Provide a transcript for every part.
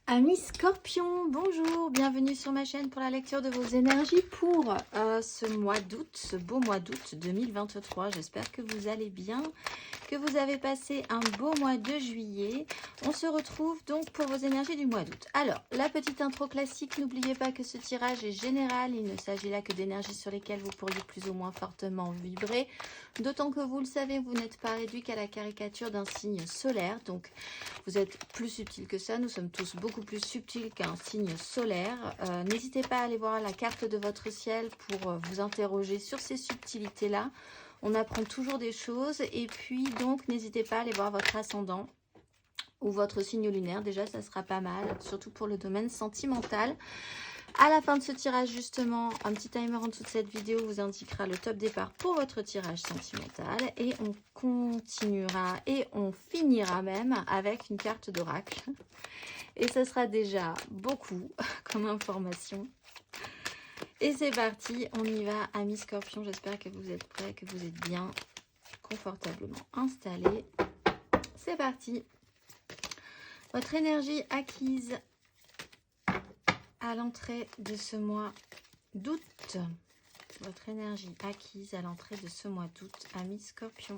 Amis Scorpion, bonjour, bienvenue sur ma chaîne pour la lecture de vos énergies pour ce mois d'août, ce beau mois d'août 2023. J'espère que vous allez bien, que vous avez passé un beau mois de juillet. On se retrouve donc pour vos énergies du mois d'août. Alors, la petite intro classique, n'oubliez pas que ce tirage est général, il ne s'agit là que d'énergies sur lesquelles vous pourriez plus ou moins fortement vibrer. D'autant que vous le savez, vous n'êtes pas réduit qu'à la caricature d'un signe solaire, donc vous êtes plus subtil que ça, nous sommes tous beaucoup plus subtils qu'un signe solaire. N'hésitez pas à aller voir la carte de votre ciel pour vous interroger sur ces subtilités-là. On apprend toujours des choses et puis donc n'hésitez pas à aller voir votre ascendant ou votre signe lunaire. Déjà, ça sera pas mal, surtout pour le domaine sentimental. À la fin de ce tirage, justement, un petit timer en dessous de cette vidéo vous indiquera le top départ pour votre tirage sentimental. Et on continuera et on finira même avec une carte d'oracle. Et ce sera déjà beaucoup comme information. Et c'est parti, on y va, amis Scorpions. J'espère que vous êtes prêts, que vous êtes bien confortablement installés. C'est parti. Votre énergie acquise à l'entrée de ce mois d'août. Votre énergie acquise à l'entrée de ce mois d'août, amis Scorpions.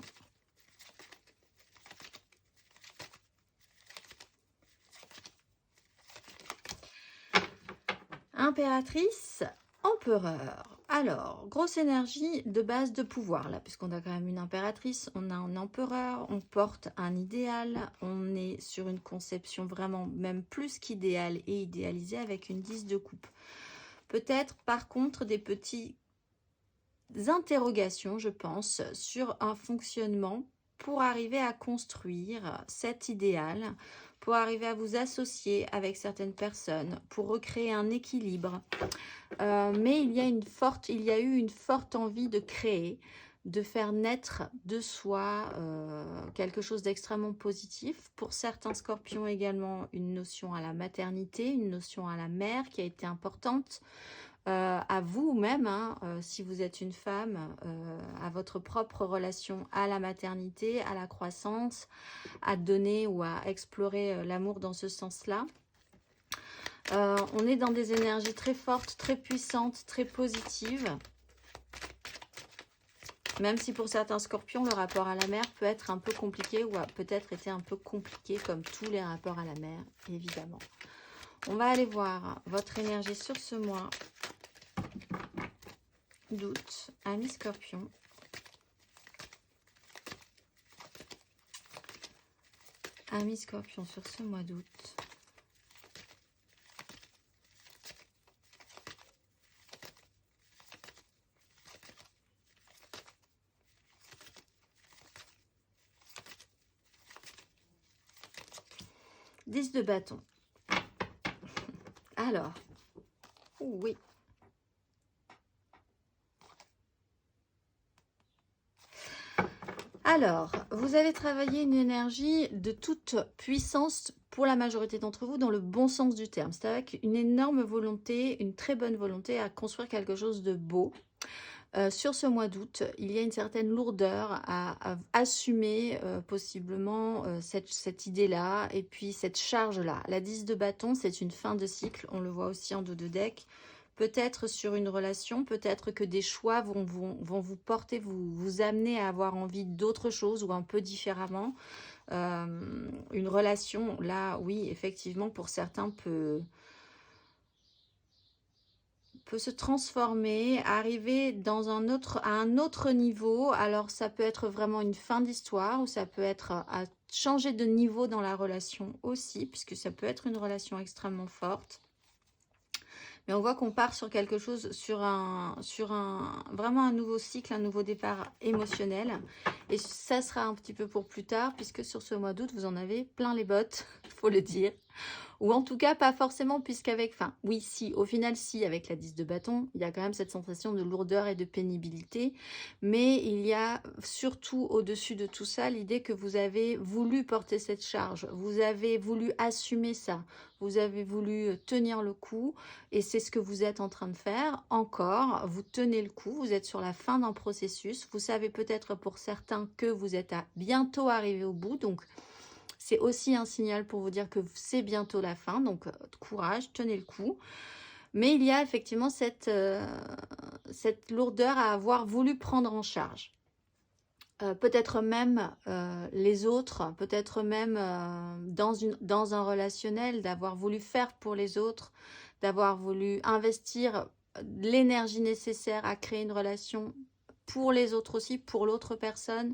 Impératrice, empereur. Alors, grosse énergie de base de pouvoir, là, puisqu'on a quand même une impératrice, on a un empereur, on porte un idéal, on est sur une conception vraiment même plus qu'idéale et idéalisée avec une 10 de coupe. Peut-être, par contre, des petites interrogations, je pense, sur un fonctionnement pour arriver à construire cet idéal, pour arriver à vous associer avec certaines personnes, pour recréer un équilibre. Mais il y a eu une forte envie de créer, de faire naître de soi quelque chose d'extrêmement positif. Pour certains Scorpions également, une notion à la maternité, une notion à la mère qui a été importante. À vous-même, hein, si vous êtes une femme, à votre propre relation à la maternité, à la croissance, à donner ou à explorer l'amour dans ce sens-là. On est dans des énergies très fortes, très puissantes, très positives. Même si pour certains Scorpions, le rapport à la mer peut être un peu compliqué ou a peut-être été un peu compliqué comme tous les rapports à la mer, évidemment. On va aller voir votre énergie sur ce mois d'août, amis Scorpions. Amis Scorpions sur ce mois d'août. Dix de bâton. Alors, oui. Alors, vous allez travailler une énergie de toute puissance pour la majorité d'entre vous dans le bon sens du terme. C'est avec une énorme volonté, une très bonne volonté à construire quelque chose de beau. Sur ce mois d'août, il y a une certaine lourdeur à assumer possiblement cette idée-là et puis cette charge-là. La 10 de bâton, c'est une fin de cycle, on le voit aussi en dos de deck. Peut-être sur une relation, peut-être que des choix vont vous porter, vous amener à avoir envie d'autre chose ou un peu différemment. Une relation, là, oui, effectivement, pour certains, peut se transformer, arriver dans à un autre niveau. Alors, ça peut être vraiment une fin d'histoire ou ça peut être à changer de niveau dans la relation aussi, puisque ça peut être une relation extrêmement forte. Mais on voit qu'on part sur quelque chose, vraiment un nouveau cycle, un nouveau départ émotionnel. Et ça sera un petit peu pour plus tard, puisque sur ce mois d'août, vous en avez plein les bottes, il faut le dire. Ou en tout cas, pas forcément, puisqu'avec... Enfin, oui, si, au final, si, avec la 10 de bâton, il y a quand même cette sensation de lourdeur et de pénibilité. Mais il y a surtout, au-dessus de tout ça, l'idée que vous avez voulu porter cette charge. Vous avez voulu assumer ça. Vous avez voulu tenir le coup. Et c'est ce que vous êtes en train de faire. Encore, vous tenez le coup. Vous êtes sur la fin d'un processus. Vous savez peut-être pour certains que vous êtes à bientôt arrivé au bout. Donc, c'est aussi un signal pour vous dire que c'est bientôt la fin, donc courage, tenez le coup. Mais il y a effectivement cette lourdeur à avoir voulu prendre en charge. Peut-être même les autres, peut-être même dans un relationnel, d'avoir voulu faire pour les autres, d'avoir voulu investir l'énergie nécessaire à créer une relation pour les autres aussi, pour l'autre personne.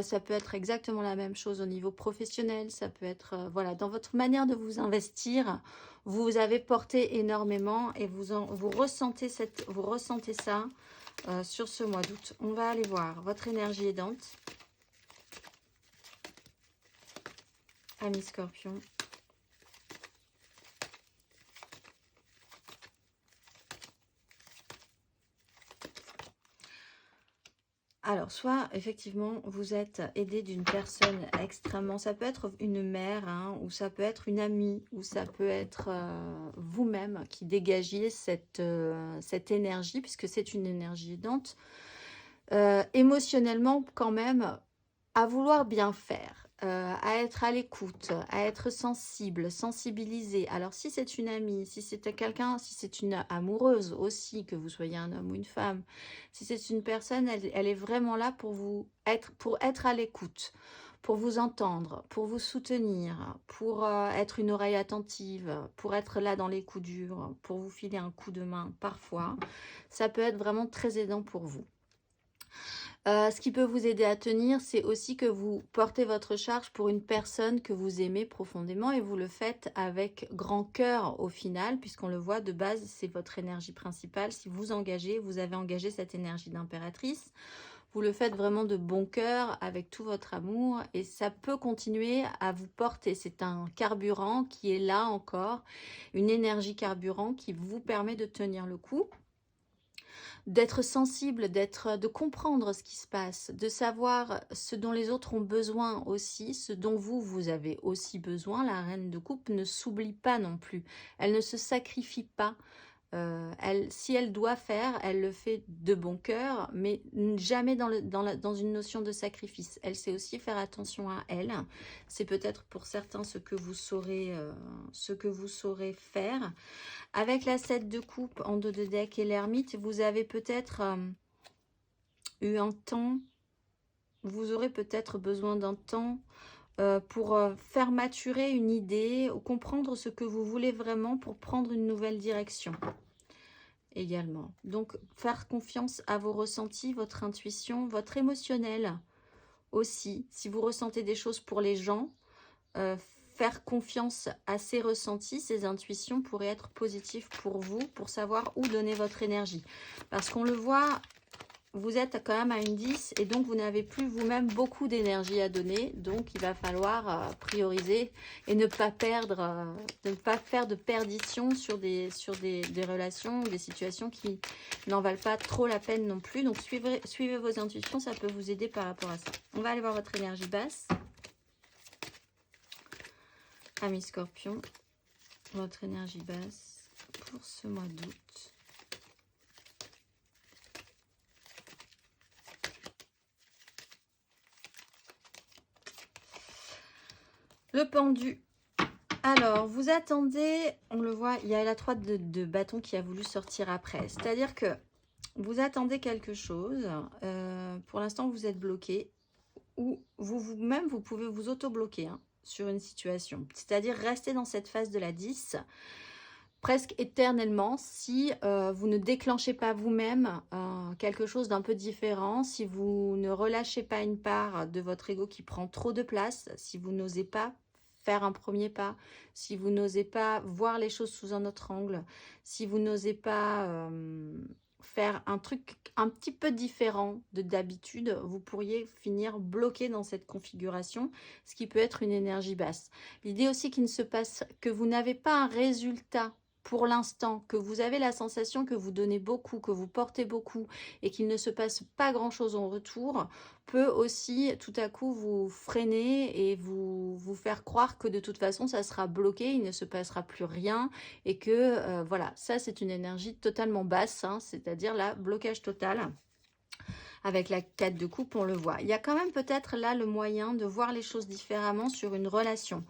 Ça peut être exactement la même chose au niveau professionnel, ça peut être, voilà, dans votre manière de vous investir, vous avez porté énormément et vous ressentez ça sur ce mois d'août. On va aller voir votre énergie aidante. Amis Scorpion. Alors, soit effectivement, vous êtes aidé d'une personne extrêmement... Ça peut être une mère, hein, ou ça peut être une amie, ou ça peut être vous-même qui dégagiez cette énergie, puisque c'est une énergie aidante. Émotionnellement, quand même, à vouloir bien faire, à être à l'écoute, à être sensible, sensibilisé. Alors si c'est une amie, si c'est quelqu'un, si c'est une amoureuse aussi, que vous soyez un homme ou une femme, si c'est une personne, elle est vraiment là pour être à l'écoute, pour vous entendre, pour vous soutenir, pour être une oreille attentive, pour être là dans les coups durs, pour vous filer un coup de main parfois. Ça peut être vraiment très aidant pour vous. Ce qui peut vous aider à tenir, c'est aussi que vous portez votre charge pour une personne que vous aimez profondément et vous le faites avec grand cœur au final, puisqu'on le voit de base, c'est votre énergie principale. Si vous engagez, vous avez engagé cette énergie d'impératrice, vous le faites vraiment de bon cœur, avec tout votre amour, et ça peut continuer à vous porter. C'est un carburant qui est là encore, une énergie carburant qui vous permet de tenir le coup, d'être sensible, de comprendre ce qui se passe, de savoir ce dont les autres ont besoin aussi, ce dont vous avez aussi besoin. La reine de coupe ne s'oublie pas non plus, elle ne se sacrifie pas. Si elle doit faire, elle le fait de bon cœur, mais jamais dans une notion de sacrifice. Elle sait aussi faire attention à elle. C'est peut-être pour certains ce que vous saurez faire. Avec la 7 de coupe en dos de deck et l'ermite, vous avez peut-être eu un temps, vous aurez peut-être besoin d'un temps pour faire maturer une idée ou comprendre ce que vous voulez vraiment pour prendre une nouvelle direction également. Donc, faire confiance à vos ressentis, votre intuition, votre émotionnel aussi. Si vous ressentez des choses pour les gens, faire confiance à ces ressentis, ces intuitions pourraient être positives pour vous, pour savoir où donner votre énergie. Parce qu'on le voit, vous êtes quand même à une 10 et donc vous n'avez plus vous-même beaucoup d'énergie à donner. Donc il va falloir prioriser et ne pas perdre, ne pas faire de perdition sur des relations ou des situations qui n'en valent pas trop la peine non plus. Donc suivez vos intuitions, ça peut vous aider par rapport à ça. On va aller voir votre énergie basse. Amis Scorpion, votre énergie basse pour ce mois d'août. Le pendu. Alors, vous attendez, on le voit, il y a la 3 de bâton qui a voulu sortir après. C'est-à-dire que vous attendez quelque chose. Pour l'instant, vous êtes bloqué. Ou vous-même, vous pouvez vous auto-bloquer sur une situation. C'est-à-dire rester dans cette phase de la 10 presque éternellement si vous ne déclenchez pas vous-même quelque chose d'un peu différent, si vous ne relâchez pas une part de votre ego qui prend trop de place, si vous n'osez pas faire un premier pas, si vous n'osez pas voir les choses sous un autre angle, si vous n'osez pas faire un truc un petit peu différent de d'habitude, vous pourriez finir bloqué dans cette configuration, ce qui peut être une énergie basse. L'idée aussi qu'il ne se passe que vous n'avez pas un résultat pour l'instant, que vous avez la sensation que vous donnez beaucoup, que vous portez beaucoup et qu'il ne se passe pas grand-chose en retour, peut aussi tout à coup vous freiner et vous faire croire que de toute façon ça sera bloqué, il ne se passera plus rien et que voilà, ça c'est une énergie totalement basse, c'est-à-dire là, blocage total. Avec la 4 de coupe, on le voit. Il y a quand même peut-être là le moyen de voir les choses différemment sur une relation.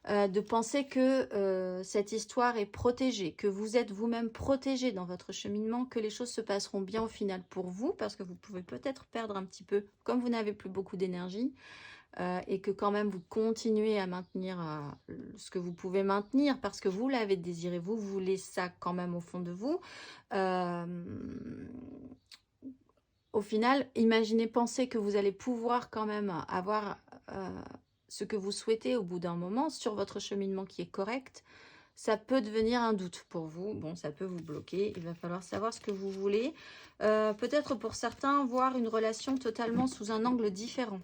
De penser que cette histoire est protégée, que vous êtes vous-même protégé dans votre cheminement, que les choses se passeront bien au final pour vous, parce que vous pouvez peut-être perdre un petit peu, comme vous n'avez plus beaucoup d'énergie, et que quand même vous continuez à maintenir ce que vous pouvez maintenir, parce que vous l'avez désiré, vous voulez ça quand même au fond de vous. Au final, imaginez, pensez que vous allez pouvoir quand même avoir ce que vous souhaitez au bout d'un moment sur votre cheminement qui est correct. Ça peut devenir un doute pour vous. Bon, ça peut vous bloquer. Il va falloir savoir ce que vous voulez. Peut-être pour certains, voir une relation totalement sous un angle différent.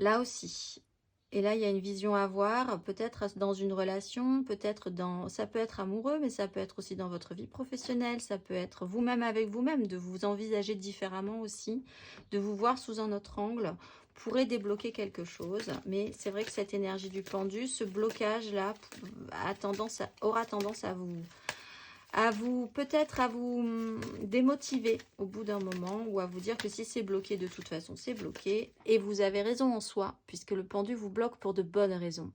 Là aussi. Et là, il y a une vision à avoir, peut-être dans une relation, peut-être dans... Ça peut être amoureux, mais ça peut être aussi dans votre vie professionnelle, ça peut être vous-même avec vous-même, de vous envisager différemment aussi, de vous voir sous un autre angle, pourrait débloquer quelque chose. Mais c'est vrai que cette énergie du pendu, ce blocage-là, aura tendance peut-être à vous démotiver au bout d'un moment, ou à vous dire que si c'est bloqué, de toute façon c'est bloqué, et vous avez raison en soi, puisque le pendu vous bloque pour de bonnes raisons.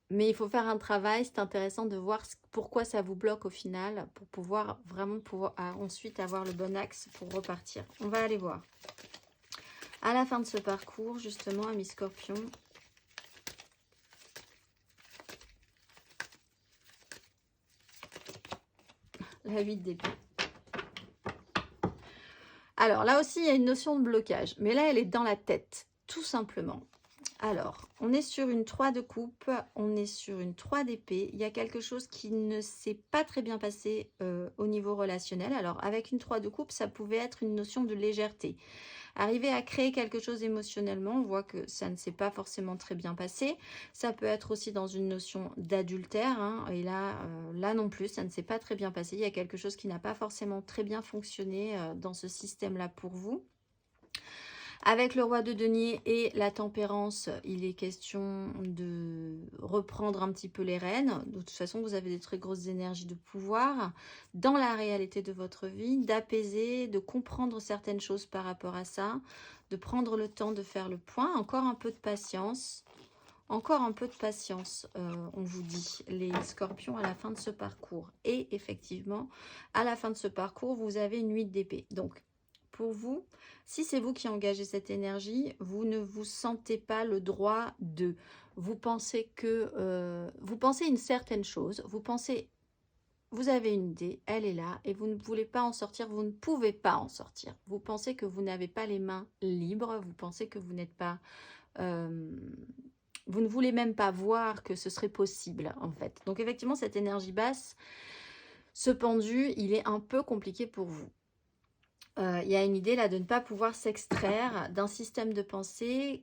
Mais il faut faire un travail, c'est intéressant de voir pourquoi ça vous bloque au final, pour pouvoir ensuite avoir le bon axe pour repartir. On va aller voir. À la fin de ce parcours, justement, amis Scorpions, la 8 d'épée. Alors, là aussi, il y a une notion de blocage. Mais là, elle est dans la tête, tout simplement. Alors, on est sur une 3 de coupe, on est sur une 3 d'épée. Il y a quelque chose qui ne s'est pas très bien passé au niveau relationnel. Alors, avec une 3 de coupe, ça pouvait être une notion de légèreté. Arriver à créer quelque chose émotionnellement, on voit que ça ne s'est pas forcément très bien passé. Ça peut être aussi dans une notion d'adultère, hein, et là non plus, ça ne s'est pas très bien passé. Il y a quelque chose qui n'a pas forcément très bien fonctionné dans ce système-là pour vous. Avec le roi de denier et la tempérance, il est question de reprendre un petit peu les rênes. De toute façon, vous avez des très grosses énergies de pouvoir dans la réalité de votre vie, d'apaiser, de comprendre certaines choses par rapport à ça, de prendre le temps de faire le point. Encore un peu de patience. Encore un peu de patience, on vous dit, les scorpions, à la fin de ce parcours. Et effectivement, à la fin de ce parcours, vous avez une 8 d'épée. Donc, pour vous, si c'est vous qui engagez cette énergie, vous ne vous sentez pas le droit de. Vous pensez que vous pensez une certaine chose, vous avez une idée, elle est là, et vous ne voulez pas en sortir, vous ne pouvez pas en sortir. Vous pensez que vous n'avez pas les mains libres, vous pensez que vous n'êtes pas... vous ne voulez même pas voir que ce serait possible, en fait. Donc, effectivement, cette énergie basse, ce pendu, il est un peu compliqué pour vous. Il y a une idée là de ne pas pouvoir s'extraire d'un système de pensée,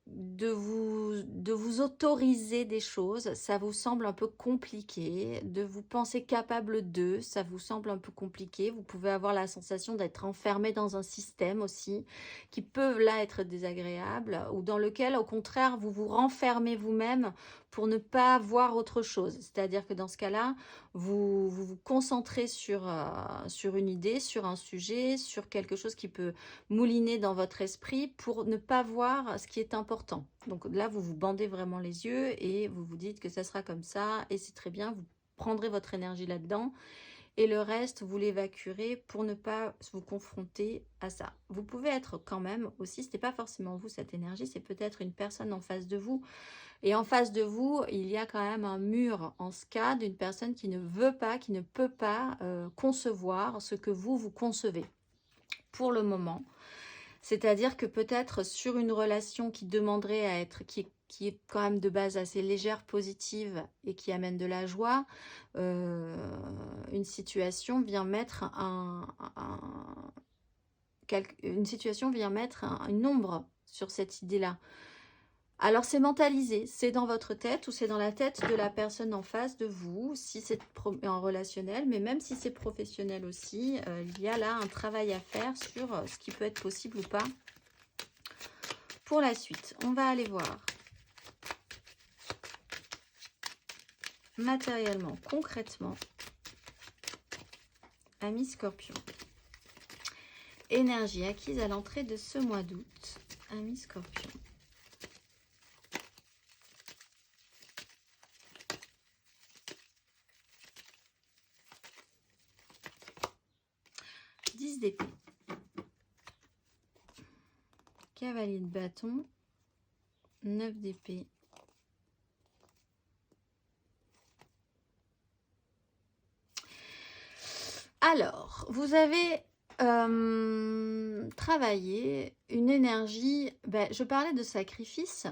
de vous autoriser des choses, ça vous semble un peu compliqué, de vous penser capable de, ça vous semble un peu compliqué, vous pouvez avoir la sensation d'être enfermé dans un système aussi, qui peut là être désagréable, ou dans lequel au contraire vous vous renfermez vous-même pour ne pas voir autre chose, c'est-à-dire que dans ce cas-là, vous concentrez sur une idée, sur un sujet, sur quelque chose qui peut mouliner dans votre esprit pour ne pas voir ce qui est important. Donc là, vous vous bandez vraiment les yeux et vous vous dites que ça sera comme ça et c'est très bien, vous prendrez votre énergie là-dedans et le reste, vous l'évacuerez pour ne pas vous confronter à ça. Vous pouvez être quand même aussi, ce n'est pas forcément vous cette énergie, c'est peut-être une personne en face de vous. Et en face de vous, il y a quand même un mur en ce cas d'une personne qui ne veut pas, qui ne peut pas concevoir ce que vous concevez pour le moment. C'est-à-dire que peut-être sur une relation qui demanderait à être, qui est quand même de base assez légère, positive et qui amène de la joie, une situation vient mettre une ombre sur cette idée-là. Alors c'est mentalisé, c'est dans votre tête ou c'est dans la tête de la personne en face de vous, si c'est en relationnel, mais même si c'est professionnel aussi, il y a là un travail à faire sur ce qui peut être possible ou pas pour la suite. On va aller voir matériellement, concrètement, amis Scorpion. énergie acquise à l'entrée de ce mois d'août, amis Scorpion. D'épée, cavalier de bâton, 9 d'épée, alors vous avez travaillé une énergie, je parlais de sacrifice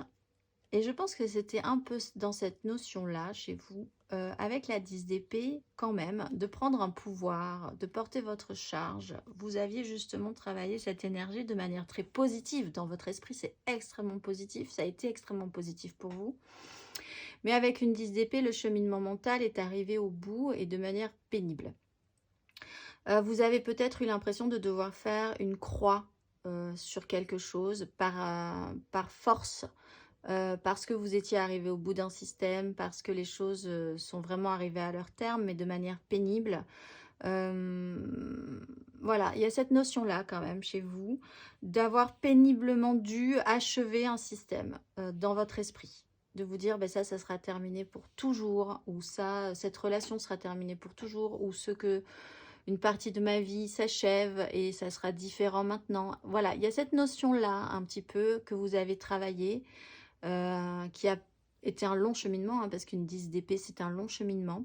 et je pense que c'était un peu dans cette notion là chez vous, avec la 10 d'épée quand même, de prendre un pouvoir, de porter votre charge. Vous aviez justement travaillé cette énergie de manière très positive dans votre esprit, c'est extrêmement positif, ça a été extrêmement positif pour vous. Mais avec une 10 d'épée, le cheminement mental est arrivé au bout et de manière pénible. Vous avez peut-être eu l'impression de devoir faire une croix sur quelque chose par force, parce que vous étiez arrivé au bout d'un système, parce que les choses sont vraiment arrivées à leur terme, mais de manière pénible. Voilà, il y a cette notion-là quand même chez vous, d'avoir péniblement dû achever un système dans votre esprit. De vous dire, ça sera terminé pour toujours, ou ça, cette relation sera terminée pour toujours, ou ce que une partie de ma vie s'achève et ça sera différent maintenant. Voilà, il y a cette notion-là un petit peu que vous avez travaillé, qui a été un long cheminement, parce qu'une 10 d'épée, c'est un long cheminement.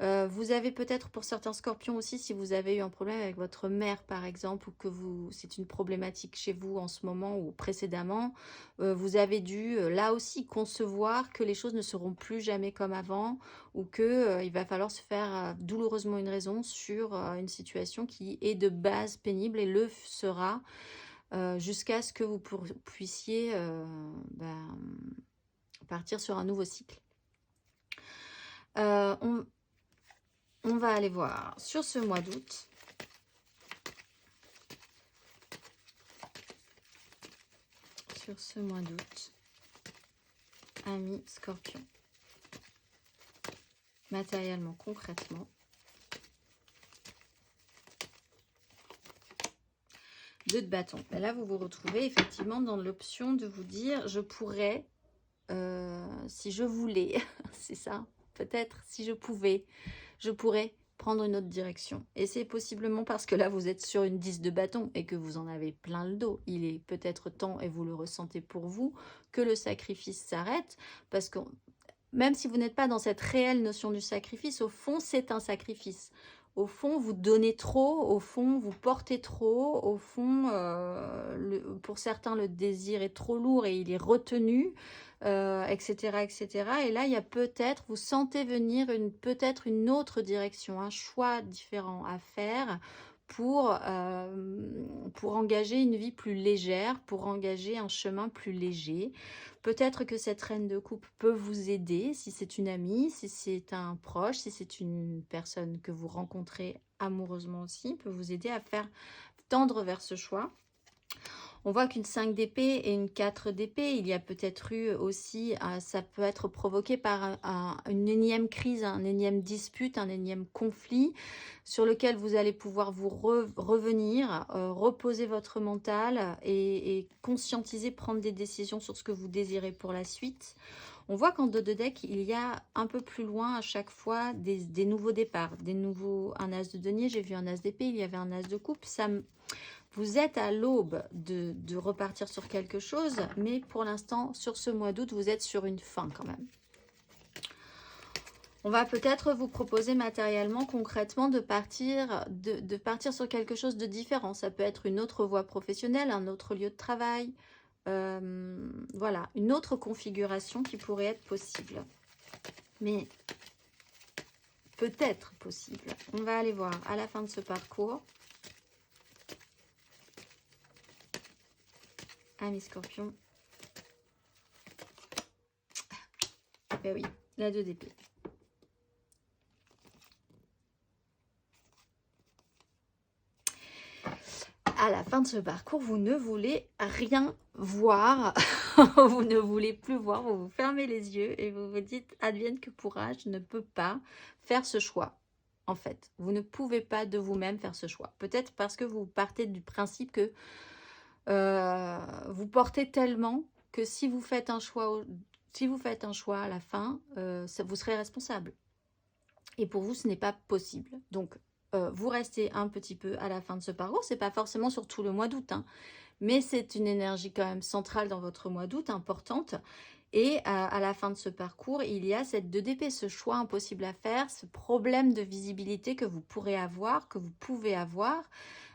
Vous avez peut-être pour certains scorpions aussi, si vous avez eu un problème avec votre mère par exemple, ou que c'est une problématique chez vous en ce moment ou précédemment, vous avez dû là aussi concevoir que les choses ne seront plus jamais comme avant, ou que il va falloir se faire douloureusement une raison sur une situation qui est de base pénible et le sera jusqu'à ce que vous puissiez partir sur un nouveau cycle. On va aller voir sur ce mois d'août. Sur ce mois d'août, amis Scorpion. Matériellement, concrètement. 2 de bâton. Là, vous vous retrouvez effectivement dans l'option de vous dire, je pourrais, si je voulais, c'est ça, peut-être, si je pouvais, je pourrais prendre une autre direction. Et c'est possiblement parce que là, vous êtes sur une 10 de bâton et que vous en avez plein le dos. Il est peut-être temps, et vous le ressentez pour vous, que le sacrifice s'arrête. Parce que même si vous n'êtes pas dans cette réelle notion du sacrifice, au fond, c'est un sacrifice. Au fond, vous donnez trop, au fond, vous portez trop, au fond, pour certains, le désir est trop lourd et il est retenu, etc., etc. Et là, il y a peut-être, vous sentez venir peut-être une autre direction, un choix différent à faire pour engager une vie plus légère, pour engager un chemin plus léger. Peut-être que cette reine de coupe peut vous aider, si c'est une amie, si c'est un proche, si c'est une personne que vous rencontrez amoureusement aussi, peut vous aider à faire tendre vers ce choix. On voit qu'une 5 d'épée et une 4 d'épée, il y a peut-être eu aussi, ça peut être provoqué par une énième crise, un énième dispute, un énième conflit sur lequel vous allez pouvoir vous revenir, reposer votre mental et conscientiser, prendre des décisions sur ce que vous désirez pour la suite. On voit qu'en dos de deck, il y a un peu plus loin à chaque fois des nouveaux départs, un as de denier, j'ai vu un as d'épée, il y avait un as de coupe, vous êtes à l'aube de repartir sur quelque chose, mais pour l'instant, sur ce mois d'août, vous êtes sur une fin quand même. On va peut-être vous proposer matériellement, concrètement, de partir sur quelque chose de différent. Ça peut être une autre voie professionnelle, un autre lieu de travail. Voilà, une autre configuration qui pourrait être possible. Mais peut-être possible. On va aller voir à la fin de ce parcours. Amis Scorpion. Ben oui, la 2 d'épée. À la fin de ce parcours, vous ne voulez rien voir. Vous ne voulez plus voir. Vous vous fermez les yeux et vous vous dites, advienne que pourra, je ne peux pas faire ce choix. en fait. Vous ne pouvez pas de vous-même faire ce choix. Peut-être parce que vous partez du principe que vous portez tellement que si vous faites un choix, à la fin, vous serez responsable. Et pour vous, ce n'est pas possible. Donc, vous restez un petit peu à la fin de ce parcours. C'est pas forcément sur tout le mois d'août, hein, mais c'est une énergie quand même centrale dans votre mois d'août, importante. Et à la fin de ce parcours, il y a cette 2 d'épée, ce choix impossible à faire, ce problème de visibilité que vous pourrez avoir, que vous pouvez avoir.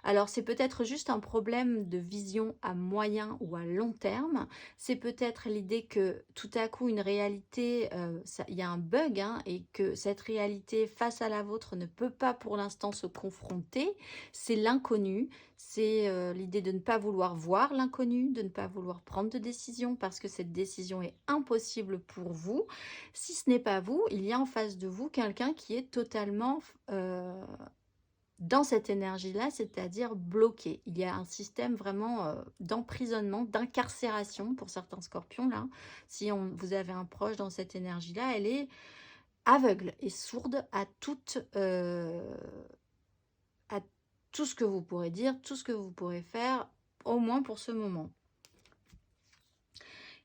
Alors, c'est peut-être juste un problème de vision à moyen ou à long terme. C'est peut-être l'idée que tout à coup, une réalité, il y a un bug, hein, et que cette réalité face à la vôtre ne peut pas pour l'instant se confronter. C'est l'inconnu. C'est l'idée de ne pas vouloir voir l'inconnu, de ne pas vouloir prendre de décision parce que cette décision est impossible pour vous. Si ce n'est pas vous, il y a en face de vous quelqu'un qui est totalement dans cette énergie-là, c'est-à-dire bloqué. Il y a un système vraiment d'emprisonnement, d'incarcération pour certains scorpions. Là, si vous avez un proche dans cette énergie-là, elle est aveugle et sourde à tout ce que vous pourrez dire, tout ce que vous pourrez faire, au moins pour ce moment.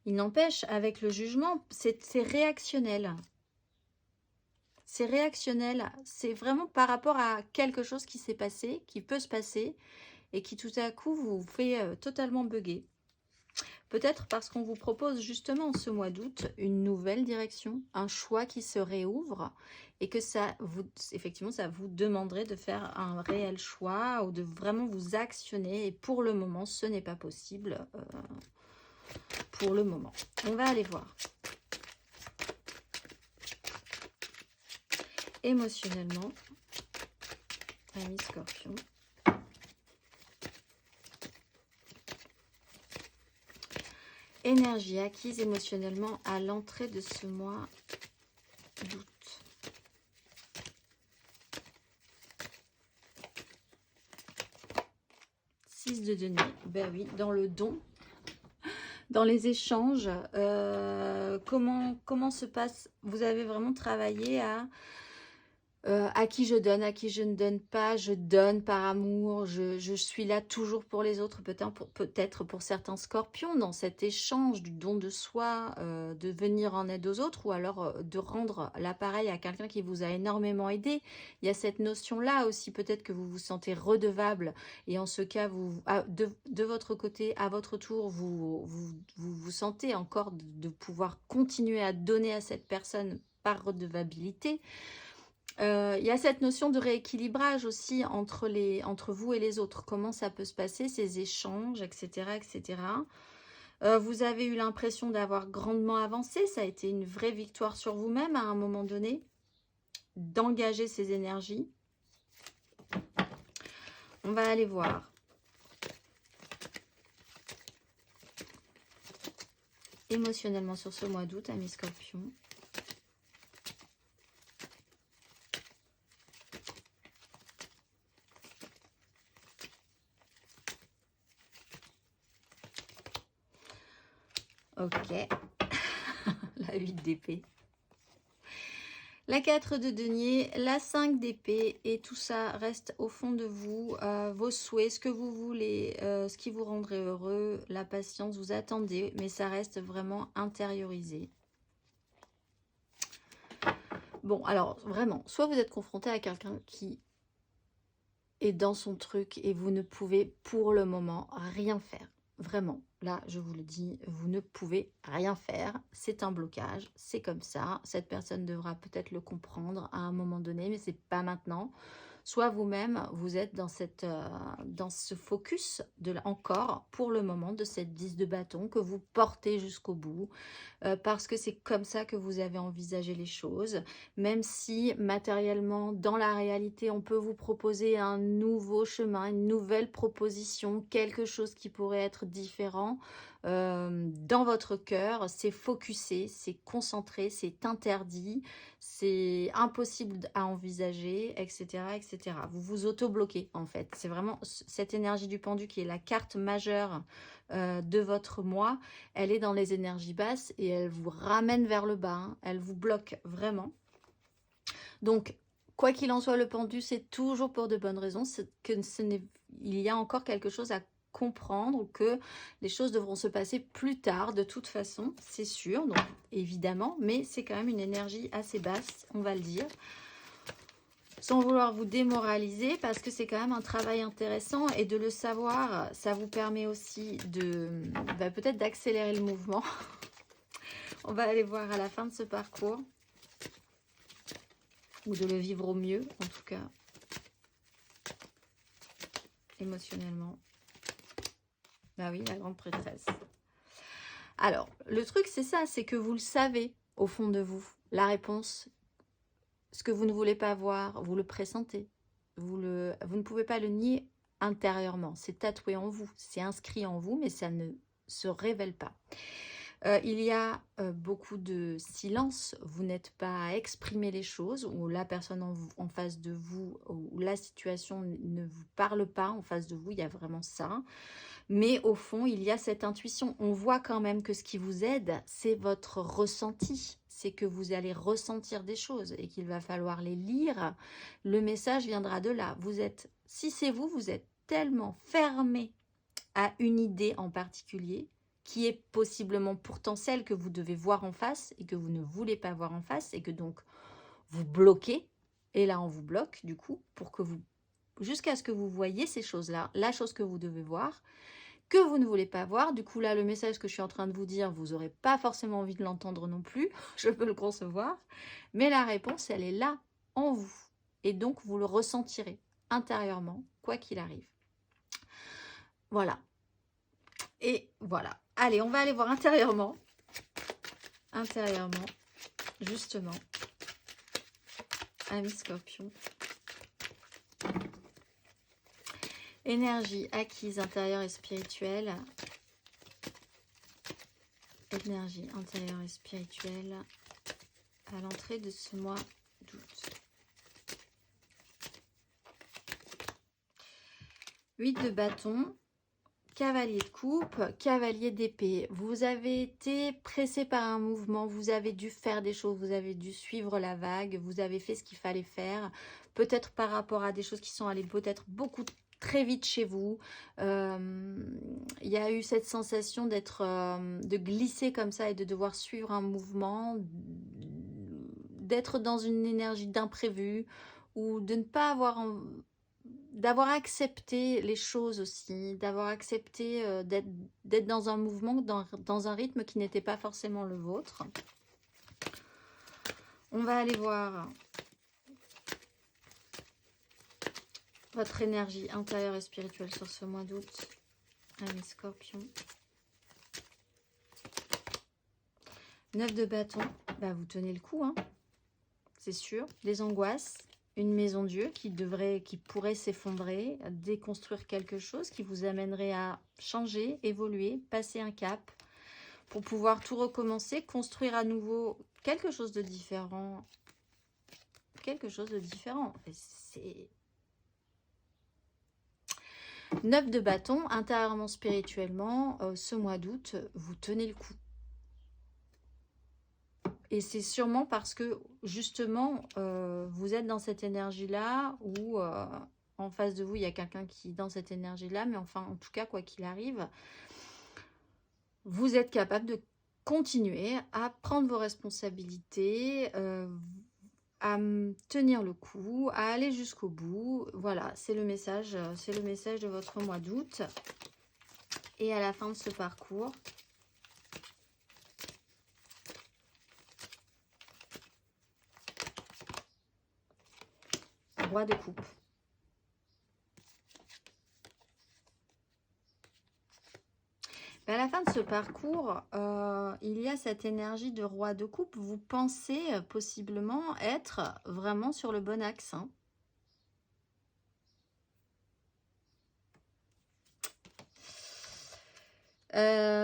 Il n'empêche, avec le jugement, c'est réactionnel. C'est réactionnel. C'est vraiment par rapport à quelque chose qui s'est passé, qui peut se passer, et qui tout à coup vous fait totalement bugger. Peut-être parce qu'on vous propose justement ce mois d'août une nouvelle direction, un choix qui se réouvre et que effectivement, ça vous demanderait de faire un réel choix ou de vraiment vous actionner. Et pour le moment, ce n'est pas possible. Pour le moment. On va aller voir. Émotionnellement, ami Scorpion. Énergie acquise émotionnellement à l'entrée de ce mois d'août. Six de denier. Ben oui, dans le don, dans les échanges. Comment se passe? Vous avez vraiment travaillé à qui je donne, à qui je ne donne pas, je donne par amour, je suis là toujours pour les autres, peut-être pour certains scorpions, dans cet échange du don de soi, de venir en aide aux autres, ou alors de rendre l'appareil à quelqu'un qui vous a énormément aidé. Il y a cette notion-là aussi, peut-être que vous vous sentez redevable, et en ce cas, de votre côté, à votre tour, vous sentez encore de pouvoir continuer à donner à cette personne par redevabilité. Il y a cette notion de rééquilibrage aussi entre vous et les autres. Comment ça peut se passer, ces échanges, etc. etc. Vous avez eu l'impression d'avoir grandement avancé. Ça a été une vraie victoire sur vous-même à un moment donné. D'engager ces énergies. On va aller voir. Émotionnellement sur ce mois d'août, amis Scorpion. Ok, la 8 d'épée, la 4 de denier, la 5 d'épée, et tout ça reste au fond de vous, vos souhaits, ce que vous voulez, ce qui vous rendrait heureux, la patience, vous attendez, mais ça reste vraiment intériorisé. Bon, alors vraiment, soit vous êtes confronté à quelqu'un qui est dans son truc et vous ne pouvez pour le moment rien faire. Vraiment, là, je vous le dis, vous ne pouvez rien faire. C'est un blocage, c'est comme ça. Cette personne devra peut-être le comprendre à un moment donné, mais c'est pas maintenant. Soit vous-même, vous êtes dans ce focus encore pour le moment de cette 10 de bâton que vous portez jusqu'au bout, parce que c'est comme ça que vous avez envisagé les choses, même si matériellement, dans la réalité, on peut vous proposer un nouveau chemin, une nouvelle proposition, quelque chose qui pourrait être différent. Dans votre cœur, c'est focusé, c'est concentré, c'est interdit, c'est impossible à envisager, etc., etc. Vous vous auto-bloquez en fait. C'est vraiment cette énergie du pendu qui est la carte majeure de votre moi. Elle est dans les énergies basses et elle vous ramène vers le bas, hein. Elle vous bloque vraiment. Donc, Quoi qu'il en soit, le pendu, c'est toujours pour de bonnes raisons. Il y a encore quelque chose à comprendre ou que les choses devront se passer plus tard, de toute façon, c'est sûr, donc évidemment, mais c'est quand même une énergie assez basse, on va le dire. Sans vouloir vous démoraliser, parce que c'est quand même un travail intéressant et de le savoir, ça vous permet aussi de peut-être d'accélérer le mouvement. On va aller voir à la fin de ce parcours. Ou de le vivre au mieux, en tout cas. Émotionnellement. Bah oui, la grande prêtresse. Alors, le truc, c'est ça, c'est que vous le savez, au fond de vous. La réponse, ce que vous ne voulez pas voir, vous le pressentez. Vous ne pouvez pas le nier intérieurement. C'est tatoué en vous, c'est inscrit en vous, mais ça ne se révèle pas. Il y a beaucoup de silence, vous n'êtes pas à exprimer les choses, ou la personne en face de vous, ou la situation ne vous parle pas en face de vous, il y a vraiment ça. Mais au fond, il y a cette intuition. On voit quand même que ce qui vous aide, c'est votre ressenti. C'est que vous allez ressentir des choses et qu'il va falloir les lire. Le message viendra de là. Si c'est vous, vous êtes tellement fermé à une idée en particulier, qui est possiblement pourtant celle que vous devez voir en face et que vous ne voulez pas voir en face et que donc vous bloquez. Et là, on vous bloque du coup pour que jusqu'à ce que vous voyez ces choses-là, la chose que vous devez voir, que vous ne voulez pas voir. Du coup, là, le message que je suis en train de vous dire, vous n'aurez pas forcément envie de l'entendre non plus. Je peux le concevoir. Mais la réponse, elle est là, en vous. Et donc, vous le ressentirez intérieurement, quoi qu'il arrive. Voilà. Et voilà. Allez, on va aller voir intérieurement. Intérieurement, justement. Ami Scorpion. Énergie acquise intérieure et spirituelle. Énergie intérieure et spirituelle à l'entrée de ce mois d'août. 8 de bâton, cavalier de coupe, cavalier d'épée. Vous avez été pressé par un mouvement, vous avez dû faire des choses, vous avez dû suivre la vague, vous avez fait ce qu'il fallait faire, peut-être par rapport à des choses qui sont allées peut-être très vite chez vous. Il y a eu cette sensation de glisser comme ça et de devoir suivre un mouvement, d'être dans une énergie d'imprévu ou de ne pas d'avoir accepté les choses aussi, d'avoir accepté d'être dans un mouvement, dans un rythme qui n'était pas forcément le vôtre. On va aller voir votre énergie intérieure et spirituelle sur ce mois d'août, ami Scorpion. 9 de bâton, bah vous tenez le coup, hein, c'est sûr. Des angoisses, une maison Dieu qui pourrait s'effondrer, déconstruire quelque chose qui vous amènerait à changer, évoluer, passer un cap pour pouvoir tout recommencer, construire à nouveau quelque chose de différent. Quelque chose de différent. C'est 9 de bâton, intérieurement, spirituellement, ce mois d'août, vous tenez le coup. Et c'est sûrement parce que, justement, vous êtes dans cette énergie-là où en face de vous, il y a quelqu'un qui est dans cette énergie-là. Mais enfin, en tout cas, quoi qu'il arrive, vous êtes capable de continuer à prendre vos responsabilités, à tenir le coup, à aller jusqu'au bout. Voilà, c'est le message de votre mois d'août. Et à la fin de ce parcours, roi de coupe. À la fin de ce parcours, il y a cette énergie de roi de coupe. Vous pensez possiblement être vraiment sur le bon axe. Hein.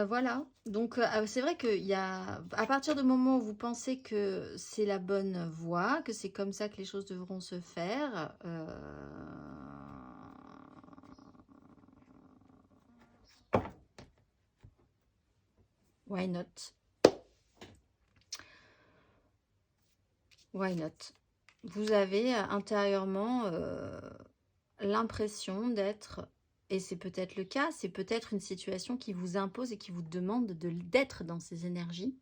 Voilà. Donc, c'est vrai qu'il y a, à partir du moment où vous pensez que c'est la bonne voie, que c'est comme ça que les choses devront se faire, why not? Why not? vous avez intérieurement l'impression d'être, et c'est peut-être le cas, c'est peut-être une situation qui vous impose et qui vous demande d'être dans ces énergies.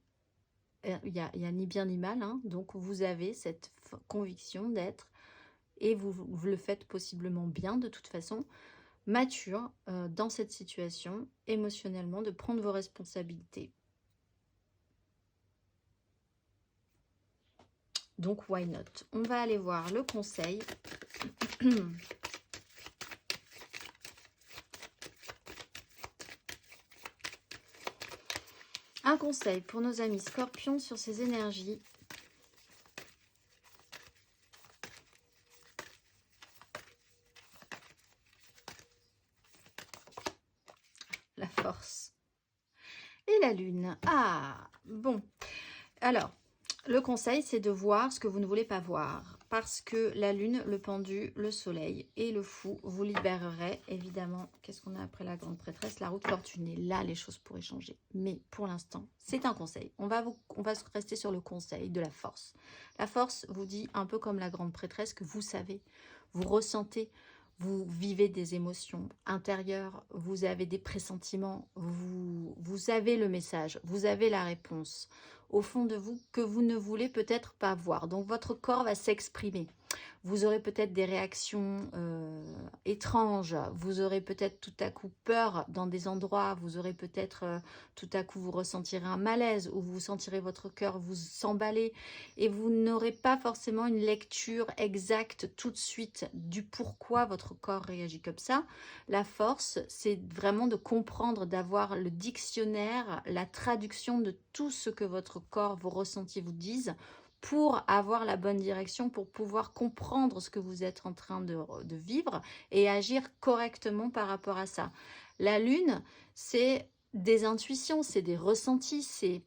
Il y a ni bien ni mal, hein. Donc vous avez cette conviction d'être, et vous le faites possiblement bien de toute façon, mature dans cette situation, émotionnellement, de prendre vos responsabilités. Donc, why not? On va aller voir le conseil. Un conseil pour nos amis Scorpions sur ces énergies. La force. Et la lune. Ah, bon. Alors, le conseil, c'est de voir ce que vous ne voulez pas voir. Parce que la lune, le pendu, le soleil et le fou vous libéreraient, évidemment. Qu'est-ce qu'on a après la grande prêtresse? La route fortunée. Là, les choses pourraient changer. Mais pour l'instant, c'est un conseil. On va rester sur le conseil de la force. La force vous dit, un peu comme la grande prêtresse, que vous savez, vous ressentez, vous vivez des émotions intérieures, vous avez des pressentiments, vous avez le message, vous avez la réponse au fond de vous que vous ne voulez peut-être pas voir. Donc votre corps va s'exprimer. Vous aurez peut-être des réactions étranges, vous aurez peut-être tout à coup peur dans des endroits, vous aurez peut-être tout à coup vous ressentirez un malaise ou vous sentirez votre cœur vous s'emballer et vous n'aurez pas forcément une lecture exacte tout de suite du pourquoi votre corps réagit comme ça. La force, c'est vraiment de comprendre, d'avoir le dictionnaire, la traduction de tout ce que votre corps, vos ressentis vous disent pour avoir la bonne direction, pour pouvoir comprendre ce que vous êtes en train de vivre et agir correctement par rapport à ça. La lune, c'est des intuitions, c'est des ressentis, c'est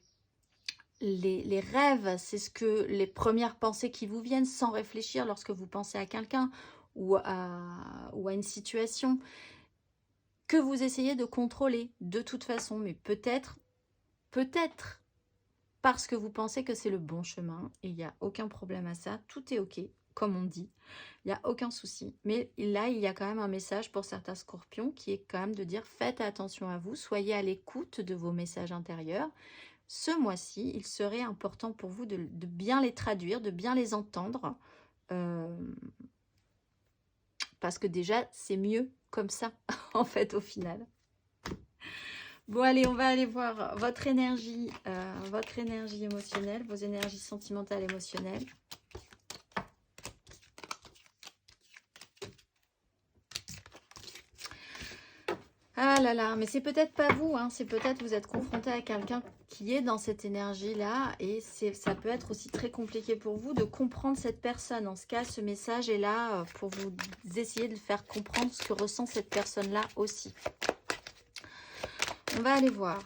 les rêves, c'est ce que les premières pensées qui vous viennent sans réfléchir lorsque vous pensez à quelqu'un ou à une situation que vous essayez de contrôler de toute façon, mais peut-être parce que vous pensez que c'est le bon chemin, et il n'y a aucun problème à ça, tout est ok, comme on dit, il n'y a aucun souci. Mais là, il y a quand même un message pour certains scorpions qui est quand même de dire faites attention à vous, soyez à l'écoute de vos messages intérieurs. Ce mois-ci, il serait important pour vous de bien les traduire, de bien les entendre, parce que déjà, c'est mieux comme ça, en fait, au final. Bon, allez, on va aller voir votre énergie émotionnelle, vos énergies sentimentales émotionnelles. Ah là là, mais c'est peut-être pas vous, hein, c'est peut-être vous êtes confronté à quelqu'un qui est dans cette énergie-là et ça peut être aussi très compliqué pour vous de comprendre cette personne. En ce cas, ce message est là pour vous essayer de faire comprendre ce que ressent cette personne-là aussi. On va aller voir.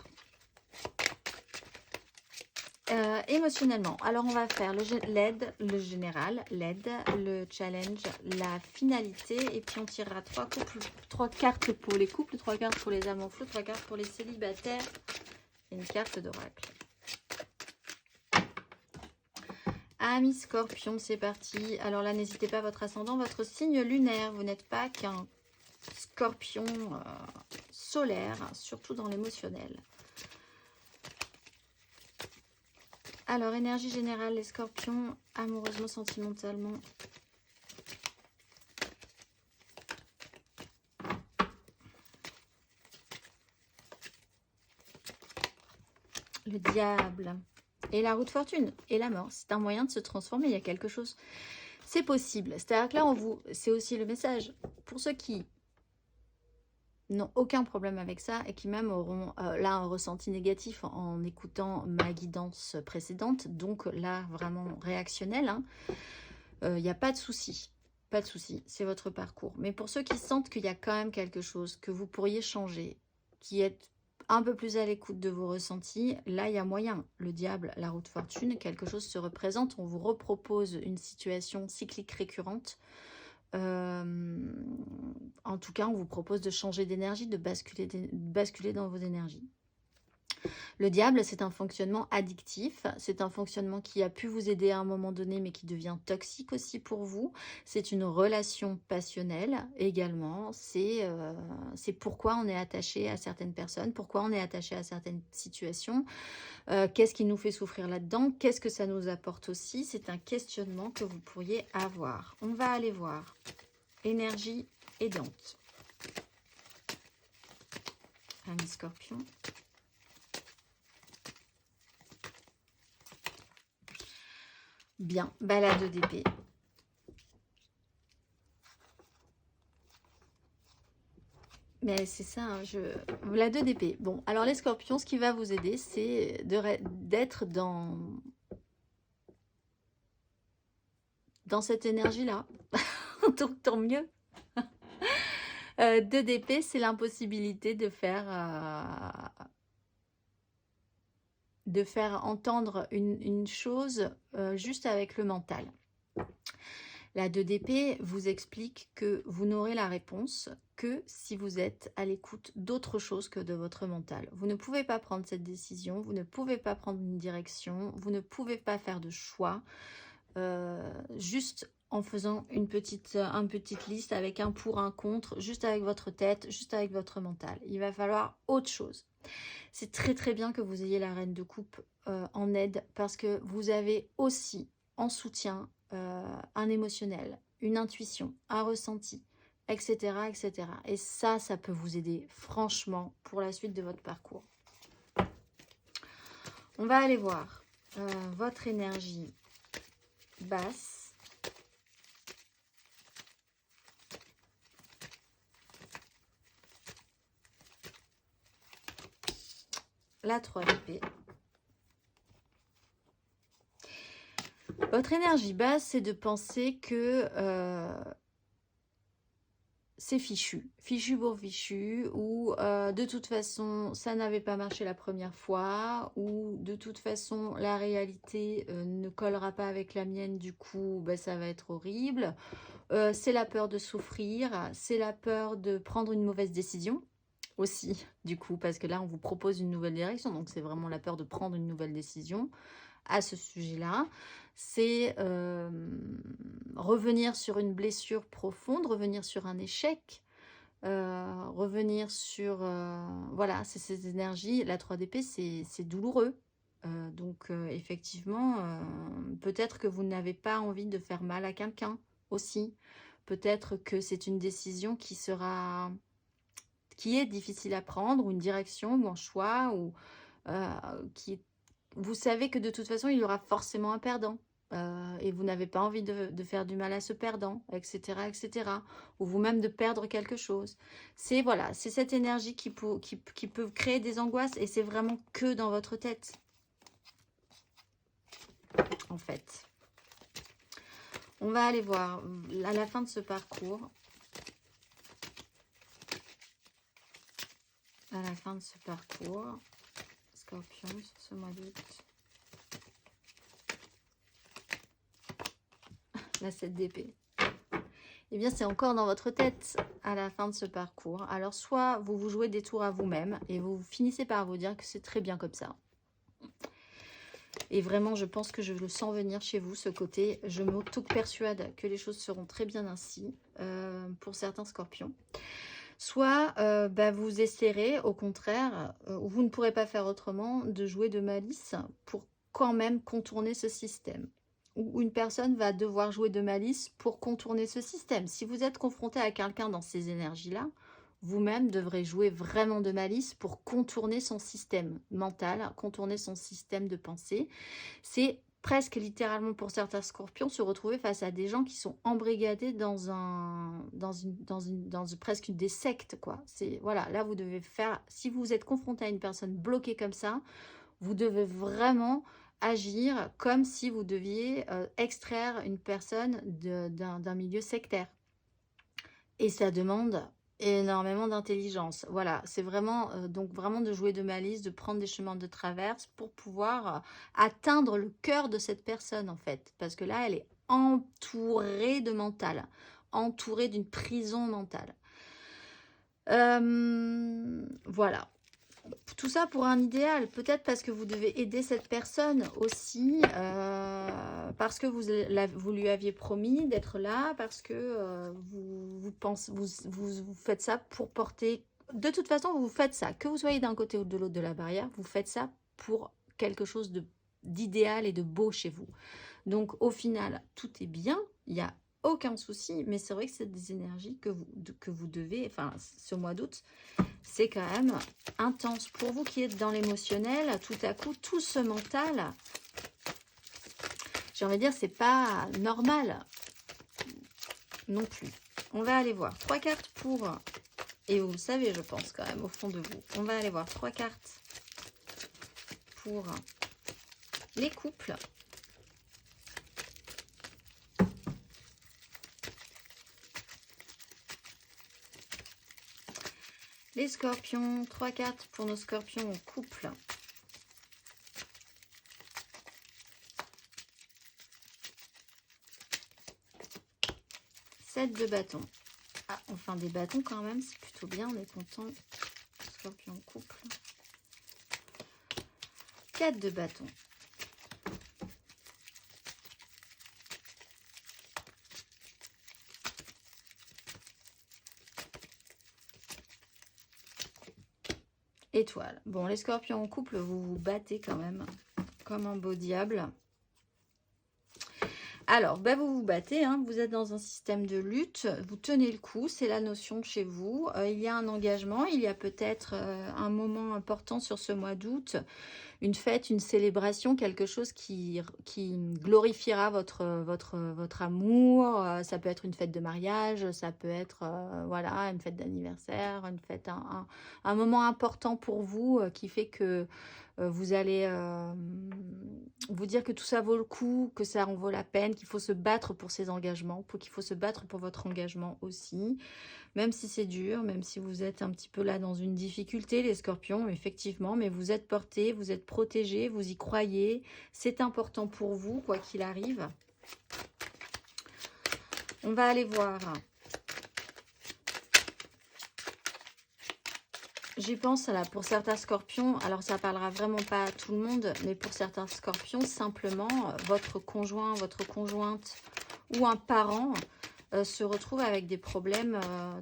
Émotionnellement, alors on va faire l'aide, le général, l'aide, le challenge, la finalité, et puis on tirera 3 cartes pour les couples, 3 cartes pour les amants flous, 3 cartes pour les célibataires, et une carte d'oracle. Amis Scorpion, c'est parti. Alors là, n'hésitez pas, votre ascendant, votre signe lunaire, vous n'êtes pas qu'un Scorpion solaire, surtout dans l'émotionnel. Alors, énergie générale, les scorpions, amoureusement, sentimentalement. Le diable. Et la roue de fortune. Et la mort. C'est un moyen de se transformer. Il y a quelque chose. C'est possible. C'est-à-dire que là, c'est aussi le message. Pour ceux qui n'ont aucun problème avec ça et qui même auront là un ressenti négatif en écoutant ma guidance précédente, donc là vraiment réactionnel, il n'y a pas de souci, pas de souci, c'est votre parcours. Mais pour ceux qui sentent qu'il y a quand même quelque chose que vous pourriez changer, qui est un peu plus à l'écoute de vos ressentis, là il y a moyen. Le diable, la roue de fortune, quelque chose se représente, on vous repropose une situation cyclique récurrente. En tout cas, on vous propose de changer d'énergie, de basculer dans vos énergies. Le diable, c'est un fonctionnement addictif, c'est un fonctionnement qui a pu vous aider à un moment donné, mais qui devient toxique aussi pour vous. C'est une relation passionnelle également, c'est pourquoi on est attaché à certaines personnes, pourquoi on est attaché à certaines situations, qu'est-ce qui nous fait souffrir là-dedans, qu'est-ce que ça nous apporte aussi, c'est un questionnement que vous pourriez avoir. On va aller voir. Énergie aidante. Ami Scorpion. Bien, balade d'épée. Mais c'est ça, hein, la 2 d'épée. Bon, alors les scorpions, ce qui va vous aider, c'est d'être dans cette énergie-là. Donc, tant mieux. 2 d'épée, c'est l'impossibilité de faire entendre une chose juste avec le mental. La 2 d'épée vous explique que vous n'aurez la réponse que si vous êtes à l'écoute d'autre chose que de votre mental. Vous ne pouvez pas prendre cette décision, vous ne pouvez pas prendre une direction, vous ne pouvez pas faire de choix juste en faisant une petite liste avec un pour, un contre, juste avec votre tête, juste avec votre mental. Il va falloir autre chose. C'est très très bien que vous ayez la reine de coupe en aide parce que vous avez aussi en soutien un émotionnel, une intuition, un ressenti, etc., etc. Et ça peut vous aider franchement pour la suite de votre parcours. On va aller voir votre énergie basse. La 3 d'épée. Votre énergie basse, c'est de penser que c'est fichu pour fichu, ou de toute façon, ça n'avait pas marché la première fois, ou de toute façon, la réalité ne collera pas avec la mienne, du coup, ça va être horrible. C'est la peur de souffrir, c'est la peur de prendre une mauvaise décision aussi, du coup, parce que là, on vous propose une nouvelle direction, donc c'est vraiment la peur de prendre une nouvelle décision à ce sujet-là. C'est revenir sur une blessure profonde, revenir sur un échec, revenir sur... voilà, c'est ces énergies. La 3 d'épée, c'est douloureux. Donc, effectivement, peut-être que vous n'avez pas envie de faire mal à quelqu'un aussi. Peut-être que c'est une décision qui est difficile à prendre, ou une direction, ou un choix, ou vous savez que de toute façon, il y aura forcément un perdant. Et vous n'avez pas envie de faire du mal à ce perdant, etc., etc. Ou vous-même de perdre quelque chose. C'est voilà, c'est cette énergie qui peut créer des angoisses, et c'est vraiment que dans votre tête, en fait. On va aller voir à la fin de ce parcours. À la fin de ce parcours, Scorpion, sur ce mois d'août. La 7 d'épée. Eh bien, c'est encore dans votre tête à la fin de ce parcours. Alors, soit vous vous jouez des tours à vous-même et vous finissez par vous dire que c'est très bien comme ça. Et vraiment, je pense que je le sens venir chez vous, ce côté. Je m'auto-persuade que les choses seront très bien ainsi pour certains scorpions. Soit vous essaierez, au contraire, ou vous ne pourrez pas faire autrement, de jouer de malice pour quand même contourner ce système. Ou une personne va devoir jouer de malice pour contourner ce système. Si vous êtes confronté à quelqu'un dans ces énergies-là, vous-même devrez jouer vraiment de malice pour contourner son système mental, contourner son système de pensée. C'est presque littéralement pour certains scorpions se retrouver face à des gens qui sont embrigadés dans presque des sectes, quoi. C'est voilà, là vous devez faire, si vous êtes confronté à une personne bloquée comme ça, vous devez vraiment agir comme si vous deviez extraire une personne d'un milieu sectaire. Et ça demande énormément d'intelligence. Voilà, c'est vraiment donc vraiment de jouer de malice, de prendre des chemins de traverse pour pouvoir atteindre le cœur de cette personne, en fait. Parce que là, elle est entourée de mental, entourée d'une prison mentale. Voilà. Tout ça pour un idéal, peut-être parce que vous devez aider cette personne aussi, parce que vous lui aviez promis d'être là, parce que vous faites ça pour porter... De toute façon, vous faites ça, que vous soyez d'un côté ou de l'autre de la barrière, vous faites ça pour quelque chose d'idéal et de beau chez vous. Donc au final, tout est bien, il n'y a aucun souci, mais c'est vrai que c'est des énergies que vous devez, enfin ce mois d'août, c'est quand même intense. Pour vous qui êtes dans l'émotionnel, tout à coup, tout ce mental, j'ai envie de dire, c'est pas normal non plus. On va aller voir 3 cartes pour, et vous le savez, je pense quand même, au fond de vous. On va aller voir 3 cartes pour les couples. Les scorpions, 3 cartes pour nos scorpions en couple. Sept de bâtons. Ah, enfin des bâtons quand même, c'est plutôt bien, on est content. Scorpion en couple. 4 de bâtons. Étoile. Bon, les scorpions en couple, vous vous battez quand même comme un beau diable. Alors, ben vous vous battez, hein, vous êtes dans un système de lutte, vous tenez le coup, c'est la notion chez vous. Il y a un engagement, il y a peut-être un moment important sur ce mois d'août, une fête, une célébration, quelque chose qui glorifiera votre amour. Ça peut être une fête de mariage, ça peut être voilà, une fête d'anniversaire, une fête, un moment important pour vous qui fait que vous allez vous dire que tout ça vaut le coup, que ça en vaut la peine, qu'il faut se battre pour ses engagements, qu'il faut se battre pour votre engagement aussi. Même si c'est dur, même si vous êtes un petit peu là dans une difficulté, les scorpions, effectivement, mais vous êtes portés, vous êtes protégés, vous y croyez. C'est important pour vous, quoi qu'il arrive. On va aller voir. J'y pense là pour certains scorpions, alors ça parlera vraiment pas à tout le monde, mais pour certains scorpions, simplement, votre conjoint, votre conjointe ou un parent se retrouve avec des problèmes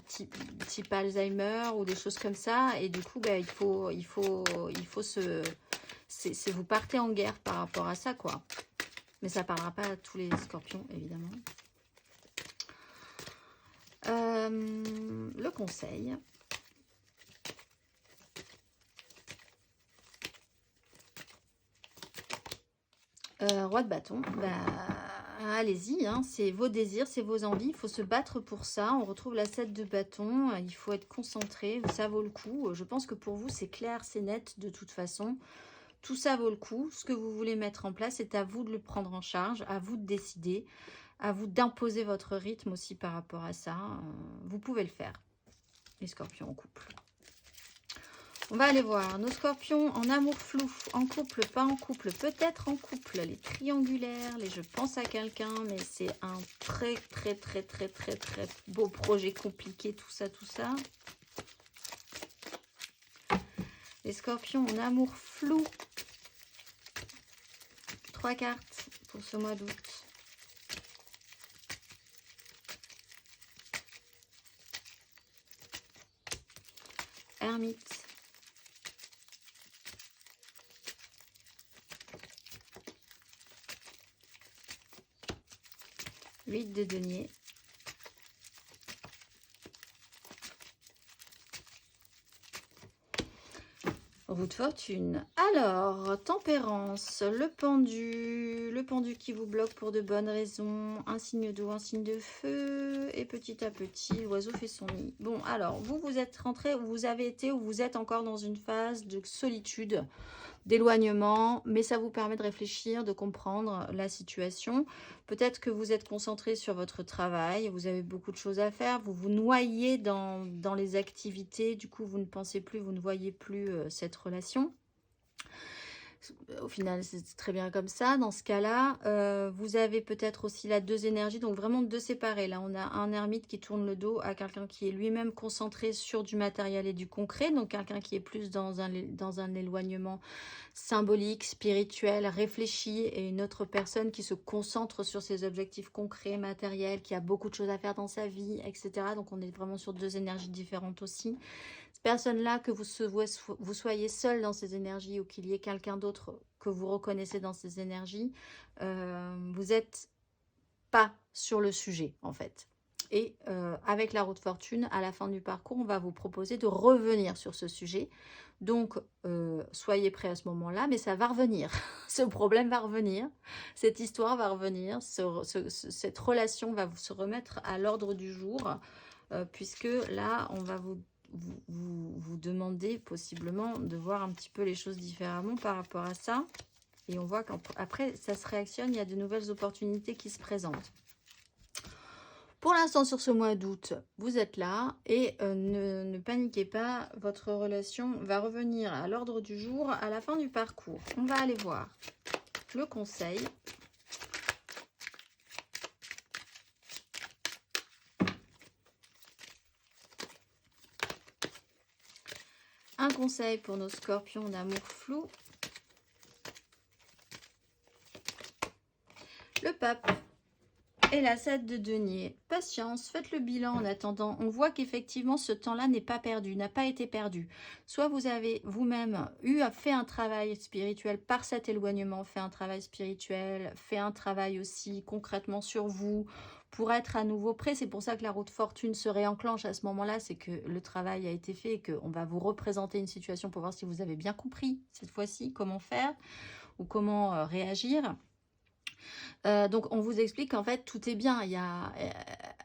type Alzheimer ou des choses comme ça, et du coup, bah, il faut c'est vous partez en guerre par rapport à ça, quoi. Mais ça parlera pas à tous les scorpions, évidemment. Le conseil... roi de bâton, bah, allez-y, hein, c'est vos désirs, c'est vos envies, il faut se battre pour ça. On retrouve la 7 de bâton, il faut être concentré, ça vaut le coup. Je pense que pour vous, c'est clair, c'est net de toute façon. Tout ça vaut le coup. Ce que vous voulez mettre en place, c'est à vous de le prendre en charge, à vous de décider, à vous d'imposer votre rythme aussi par rapport à ça. Vous pouvez le faire, les scorpions en couple. On va aller voir nos scorpions en amour flou, en couple, pas en couple, peut-être en couple, les triangulaires, les je pense à quelqu'un, mais c'est un très beau projet compliqué, tout ça. Les scorpions en amour flou, 3 cartes pour ce mois d'août. Ermite. Huit de denier. Roue de fortune. Alors, tempérance, le pendu qui vous bloque pour de bonnes raisons, un signe d'eau, un signe de feu, et petit à petit, l'oiseau fait son nid. Bon, alors, vous êtes rentré, vous avez été, ou vous êtes encore dans une phase de solitude, d'éloignement, mais ça vous permet de réfléchir, de comprendre la situation. Peut-être que vous êtes concentré sur votre travail, vous avez beaucoup de choses à faire, vous vous noyez dans les activités, du coup vous ne pensez plus, vous ne voyez plus cette relation. Au final, c'est très bien comme ça. Dans ce cas-là, vous avez peut-être aussi là deux énergies, donc vraiment deux séparées. Là, on a un ermite qui tourne le dos à quelqu'un qui est lui-même concentré sur du matériel et du concret, donc quelqu'un qui est plus dans un éloignement symbolique, spirituel, réfléchi, et une autre personne qui se concentre sur ses objectifs concrets, matériels, qui a beaucoup de choses à faire dans sa vie, etc. Donc, on est vraiment sur deux énergies différentes aussi. Cette personne-là, que vous soyez seul dans ces énergies ou qu'il y ait quelqu'un d'autre que vous reconnaissez dans ces énergies, vous n'êtes pas sur le sujet en fait. Et avec la roue de fortune, à la fin du parcours, on va vous proposer de revenir sur ce sujet. Donc, soyez prêts à ce moment-là, mais ça va revenir. Ce problème va revenir, cette histoire va revenir, cette relation va se remettre à l'ordre du jour, puisque là, on va vous demander possiblement de voir un petit peu les choses différemment par rapport à ça. Et on voit qu'après, ça se réactionne, il y a de nouvelles opportunités qui se présentent. Pour l'instant, sur ce mois d'août, vous êtes là et ne paniquez pas, votre relation va revenir à l'ordre du jour à la fin du parcours. On va aller voir le conseil. Un conseil pour nos scorpions d'amour flou. Le pape. Et la 7 de denier. Patience, faites le bilan en attendant. On voit qu'effectivement, ce temps-là n'est pas perdu, n'a pas été perdu. Soit vous avez vous-même fait un travail spirituel par cet éloignement, fait un travail spirituel, fait un travail aussi concrètement sur vous pour être à nouveau prêt. C'est pour ça que la roue de fortune se réenclenche à ce moment-là. C'est que le travail a été fait et qu'on va vous représenter une situation pour voir si vous avez bien compris cette fois-ci comment faire ou comment réagir. Donc, on vous explique qu'en fait, tout est bien.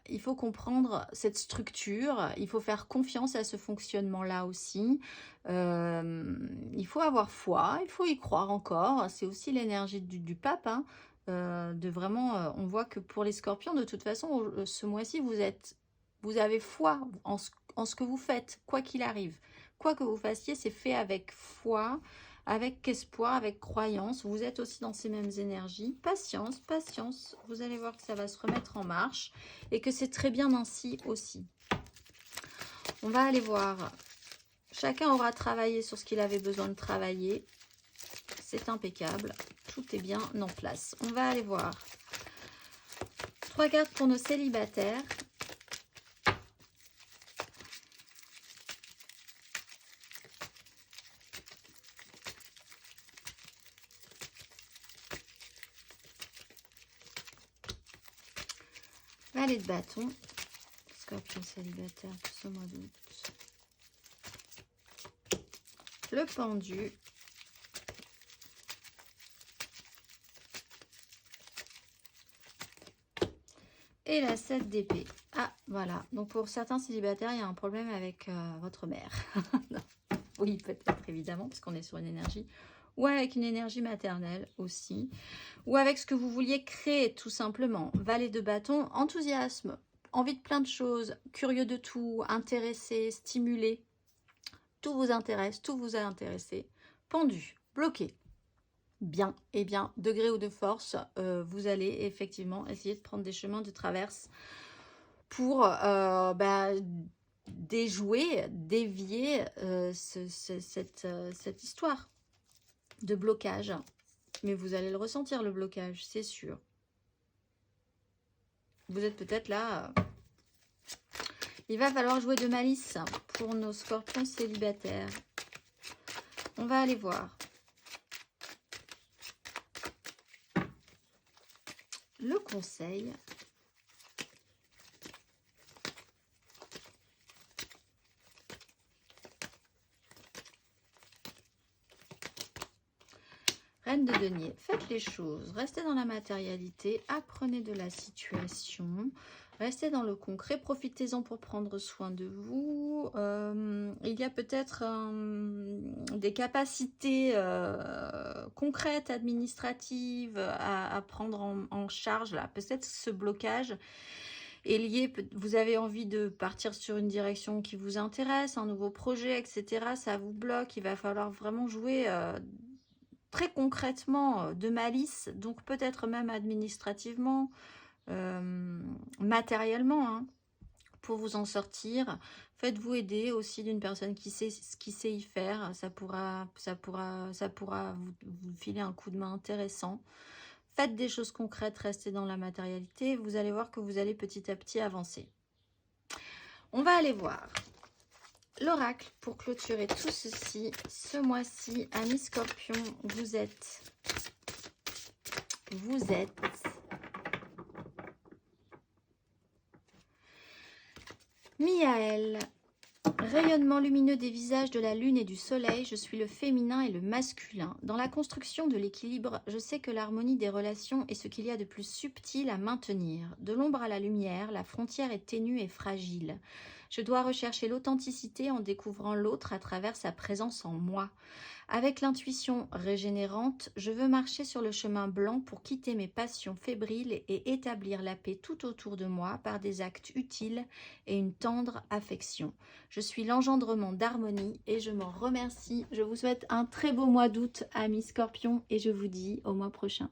Il faut comprendre cette structure. Il faut faire confiance à ce fonctionnement-là aussi. Il faut avoir foi. Il faut y croire encore. C'est aussi l'énergie du pape. Hein, de vraiment, on voit que pour les scorpions, de toute façon, ce mois-ci, vous avez foi en ce que vous faites, quoi qu'il arrive. Quoi que vous fassiez, c'est fait avec foi, avec espoir, avec croyance. Vous êtes aussi dans ces mêmes énergies. Patience, patience. Vous allez voir que ça va se remettre en marche et que c'est très bien ainsi aussi. On va aller voir. Chacun aura travaillé sur ce qu'il avait besoin de travailler. C'est impeccable. Tout est bien en place. On va aller voir. 3 cartes pour nos célibataires. Valet de bâton, scorpion célibataire pour ce mois d'août. Le pendu. Et la 7 d'épée. Ah, voilà. Donc pour certains célibataires, il y a un problème avec votre mère. Oui, peut-être, évidemment, parce qu'on est sur une énergie. Ou avec une énergie maternelle aussi. Ou avec ce que vous vouliez créer, tout simplement. Valet de bâton, enthousiasme, envie de plein de choses, curieux de tout, intéressé, stimulé. Tout vous intéresse, tout vous a intéressé. Pendu, bloqué. Bien, et bien, degré ou de force, vous allez effectivement essayer de prendre des chemins de traverse pour déjouer, dévier cette histoire de blocage. Mais vous allez le ressentir, le blocage, c'est sûr. Vous êtes peut-être là. Il va falloir jouer de malice pour nos scorpions célibataires. On va aller voir. Le conseil. Reine de denier, faites les choses, restez dans la matérialité, apprenez de la situation, restez dans le concret, profitez-en pour prendre soin de vous. Il y a peut-être des capacités concrètes, administratives à prendre en charge. Là, peut-être ce blocage est lié, vous avez envie de partir sur une direction qui vous intéresse, un nouveau projet, etc. Ça vous bloque, il va falloir vraiment jouer très concrètement de malice, donc peut-être même administrativement, matériellement, hein, pour vous en sortir. Faites-vous aider aussi d'une personne qui sait y faire. Ça pourra vous filer un coup de main intéressant. Faites des choses concrètes, restez dans la matérialité. Vous allez voir que vous allez petit à petit avancer. On va aller voir l'oracle pour clôturer tout ceci. Ce mois-ci, amis Scorpion, vous êtes Miaël. Rayonnement lumineux des visages de la lune et du soleil, je suis le féminin et le masculin. Dans la construction de l'équilibre, je sais que l'harmonie des relations est ce qu'il y a de plus subtil à maintenir. De l'ombre à la lumière, la frontière est ténue et fragile. Je dois rechercher l'authenticité en découvrant l'autre à travers sa présence en moi. Avec l'intuition régénérante, je veux marcher sur le chemin blanc pour quitter mes passions fébriles et établir la paix tout autour de moi par des actes utiles et une tendre affection. Je suis l'engendrement d'harmonie et je m'en remercie. Je vous souhaite un très beau mois d'août, amis Scorpions, et je vous dis au mois prochain.